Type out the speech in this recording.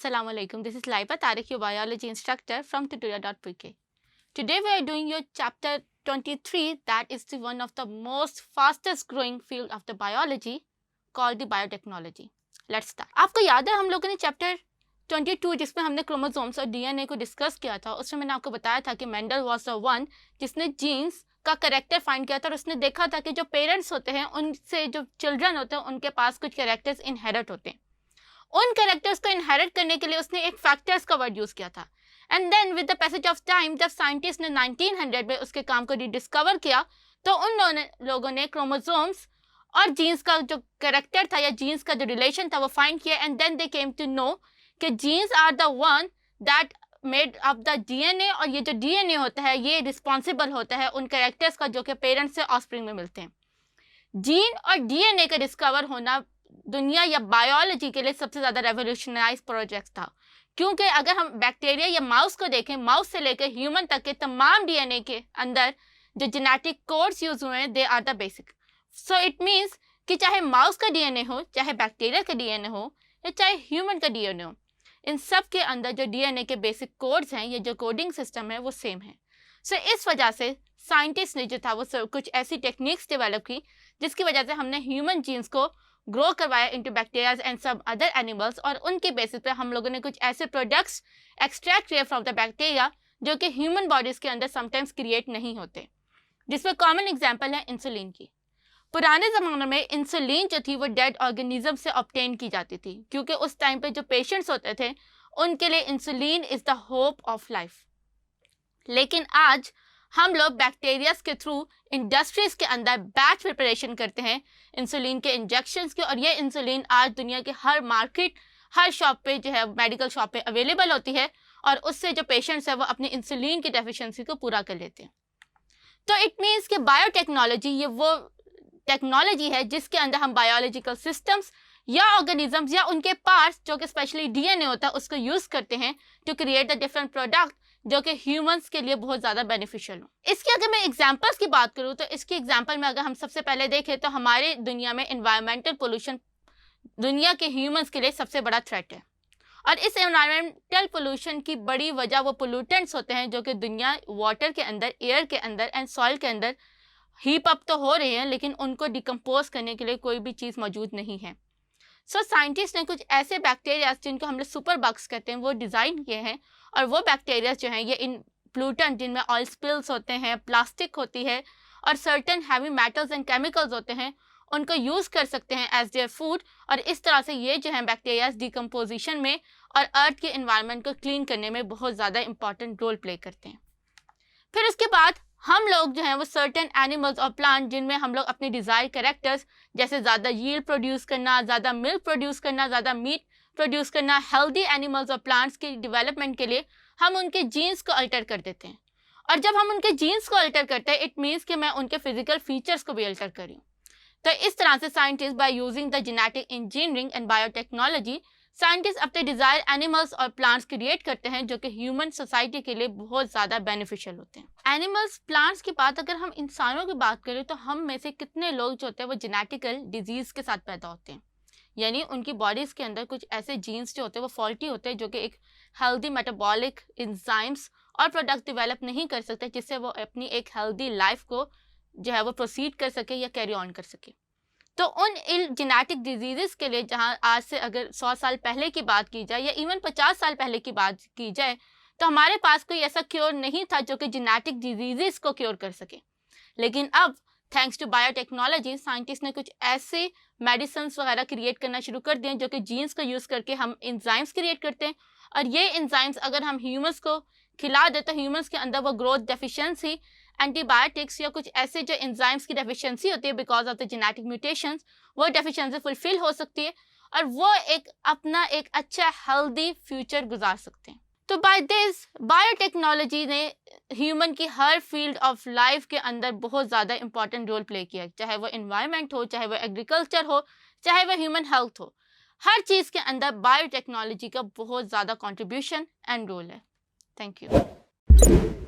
Assalamu alaikum. This is Laiba Tariq, your biology instructor from tutorial.pk. Today we are doing your chapter 23, that is one of the most fastest growing field of the biology called the biotechnology. Let's start. आपको याद है हम लोगों ने chapter 22 जिसमें हमने chromosomes और DNA को डिस्कस किया था, उसमें मैंने आपको बताया था कि मेंडल वाज द वन जिसने जीन्स का करेक्टर फाइंड किया था और उसने देखा था कि जो पेरेंट्स होते हैं उनसे जो चिल्ड्रन होते हैं उनके पास कुछ कैरेक्टर्स इनहेरिट होते हैं. उन कैरेक्टर्स को इनहेरिट करने के लिए उसने एक फैक्टर्स का वर्ड यूज़ किया था. And then with the passage of time जब साइंटिस्ट ने 1900 में उसके काम को डिस्कवर किया तो उन लोगों ने क्रोमोसोम्स और जीन्स का जो कैरेक्टर था या जीन्स का जो रिलेशन था वो फाइंड किया. And then they came to know कि genes are the one that made up the DNA, और ये जो डीएनए होता है ये रिस्पॉन्सिबल होता है उन कैरेक्टर्स का जो कि पेरेंट्स से ऑफस्प्रिंग में मिलते हैं. जीन और डीएनए का डिस्कवर होना दुनिया या बायोलॉजी के लिए सबसे ज़्यादा रेवोल्यूशनाइज प्रोजेक्ट था, क्योंकि अगर हम बैक्टीरिया या माउस को देखें, माउस से लेकर ह्यूमन तक के तमाम डीएनए के अंदर जो जेनेटिक कोड्स यूज हुए हैं they are the basic. So it means कि चाहे माउस का डीएनए हो, चाहे बैक्टीरिया का डीएनए हो या चाहे ह्यूमन का डीएनए हो, इन सब के अंदर जो डीएनए के बेसिक कोड्स हैं, ये जो कोडिंग सिस्टम है वो सेम है. सो इस वजह से साइंटिस्ट ने जो था वो कुछ ऐसी टेक्निक्स डेवलप की जिसकी वजह से हमने ह्यूमन जीन्स को ग्रो करवाया इनटू बैक्टीरियाज एंड सब अदर एनिमल्स, और उनके बेसिस पे हम लोगों ने कुछ ऐसे प्रोडक्ट्स एक्सट्रैक्ट किए फ्रॉम द बैक्टीरिया जो कि ह्यूमन बॉडीज़ के अंदर समटाइम्स क्रिएट नहीं होते, जिसमें कॉमन एग्जांपल है इंसुलिन की. पुराने ज़माने में इंसुलिन जो थी वो डेड ऑर्गेनिज्म से ऑब्टेन की जाती थी, क्योंकि उस टाइम पे जो पेशेंट्स होते थे उनके लिए insulin is the hope of life. लेकिन आज हम लोग बैक्टीरियाज के थ्रू इंडस्ट्रीज़ के अंदर बैच प्रिपरेशन करते हैं इंसुलिन के इंजेक्शंस के, और ये इंसुलिन आज दुनिया के हर मार्केट, हर शॉप पे जो है मेडिकल शॉप पे अवेलेबल होती है, और उससे जो पेशेंट्स हैं वो अपनी इंसुलिन की डेफिशिएंसी को पूरा कर लेते हैं. तो इट मीन्स कि बायोटेक्नोलॉजी ये वो टेक्नोलॉजी है जिसके अंदर हम बायोलॉजिकल सिस्टम्स या ऑर्गेनिजम्स या उनके पार्ट्स जो कि स्पेशली डीएनए होता है उसको यूज़ करते हैं to create the different product जो कि ह्यूमंस के लिए बहुत ज़्यादा बेनिफिशियल हो. इसकी अगर मैं एग्जांपल्स की बात करूँ तो इसकी एग्जांपल में अगर हम सबसे पहले देखें तो हमारे दुनिया में एनवायरमेंटल पोल्यूशन दुनिया के ह्यूमंस के लिए सबसे बड़ा थ्रेट है, और इस एनवायरमेंटल पोल्यूशन की बड़ी वजह वो पोल्यूटेंट्स होते हैं जो कि दुनिया वाटर के अंदर, एयर के अंदर एंड सॉइल के अंदर हीप अप तो हो रहे हैं, लेकिन उनको डिकम्पोज करने के लिए कोई भी चीज़ मौजूद नहीं है. सो साइंटिस्ट ने कुछ ऐसे बैक्टीरिया जिनको हम लोग सुपर बग्स कहते हैं वो डिज़ाइन किए हैं, और वो बैक्टीरिया जो हैं ये इन प्लूटन जिनमें ऑयल स्पिल्स होते हैं, प्लास्टिक होती है और certain heavy metals and chemicals होते हैं, उनको यूज़ कर सकते हैं एज देयर फूड, और इस तरह से ये जो हैं बैक्टीरिया डिकम्पोजिशन में और अर्थ के इन्वायरमेंट को क्लीन करने में बहुत ज़्यादा इंपॉर्टेंट रोल प्ले करते हैं. फिर उसके बाद हम लोग जो हैं वो सर्टेन एनिमल्स और प्लांट जिनमें हम लोग अपने डिज़ायर कैरेक्टर्स जैसे ज़्यादा यील्ड प्रोड्यूस करना, ज़्यादा मिल्क प्रोड्यूस करना, ज़्यादा मीट प्रोड्यूस करना, हेल्दी एनिमल्स और प्लांट्स के डेवलपमेंट के लिए हम उनके जीन्स को अल्टर कर देते हैं. और जब हम उनके जीन्स को अल्टर करते हैं इट मीन्स कि मैं उनके फिजिकल फीचर्स को भी अल्टर कर रही हूँ. तो इस तरह से scientist by using the genetic engineering and biotechnology scientist अपने डिज़ायर एनिमल्स और प्लांट्स क्रिएट करते हैं जो कि ह्यूमन सोसाइटी के लिए बहुत ज़्यादा बेनिफिशियल होते हैं. एनिमल्स, प्लांट्स की बात अगर हम इंसानों की बात करें तो हम में से कितने लोग जो होते हैं वो जेनेटिकल डिजीज़ के साथ पैदा होते हैं, यानी उनकी बॉडीज़ के अंदर कुछ ऐसे जीन्स जो होते हैं वो फॉल्टी होते हैं जो कि एक हेल्दी मेटाबॉलिक एंजाइम्स और प्रोडक्ट डेवलप नहीं कर सकते जिससे वो अपनी एक हेल्दी लाइफ को जो है वो प्रोसीड कर सके या कैरी ऑन कर सके. तो उन जेनेटिक डिजीज़ के लिए जहाँ आज से अगर 100 साल पहले की बात की जाए या इवन 50 साल पहले की बात की जाए तो हमारे पास कोई ऐसा क्योर नहीं था जो कि जेनेटिक डिजीज़ को क्योर कर सके. लेकिन अब थैंक्स टू बायोटेक्नोलॉजी साइंटिस्ट ने कुछ ऐसे मेडिसिन वगैरह क्रिएट करना शुरू कर दिए जो कि जीन्स को यूज़ करके हम एंजाइम्स क्रिएट करते हैं, और ये एंजाइम्स अगर हम ह्यूमंस को खिला दें तो ह्यूमंस के अंदर वो ग्रोथ डेफिशिएंसी, एंटीबायोटिक्स या कुछ ऐसे जो एंजाइम्स की डेफिशिएंसी होती है because of the genetic mutations, वो डेफिशिएंसी फुलफिल हो सकती है और वो अपना एक अच्छा हेल्दी फ्यूचर गुजार सकते हैं. तो बाय दिस बायोटेक्नोलॉजी ने ह्यूमन की हर फील्ड ऑफ लाइफ के अंदर बहुत ज़्यादा इंपॉर्टेंट रोल प्ले किया, चाहे वो एनवायरनमेंट हो, चाहे वो एग्रीकल्चर हो, चाहे वो ह्यूमन हेल्थ हो. हर चीज़ के अंदर बायोटेक्नोलॉजी का बहुत ज़्यादा कंट्रीब्यूशन एंड रोल है. Thank you.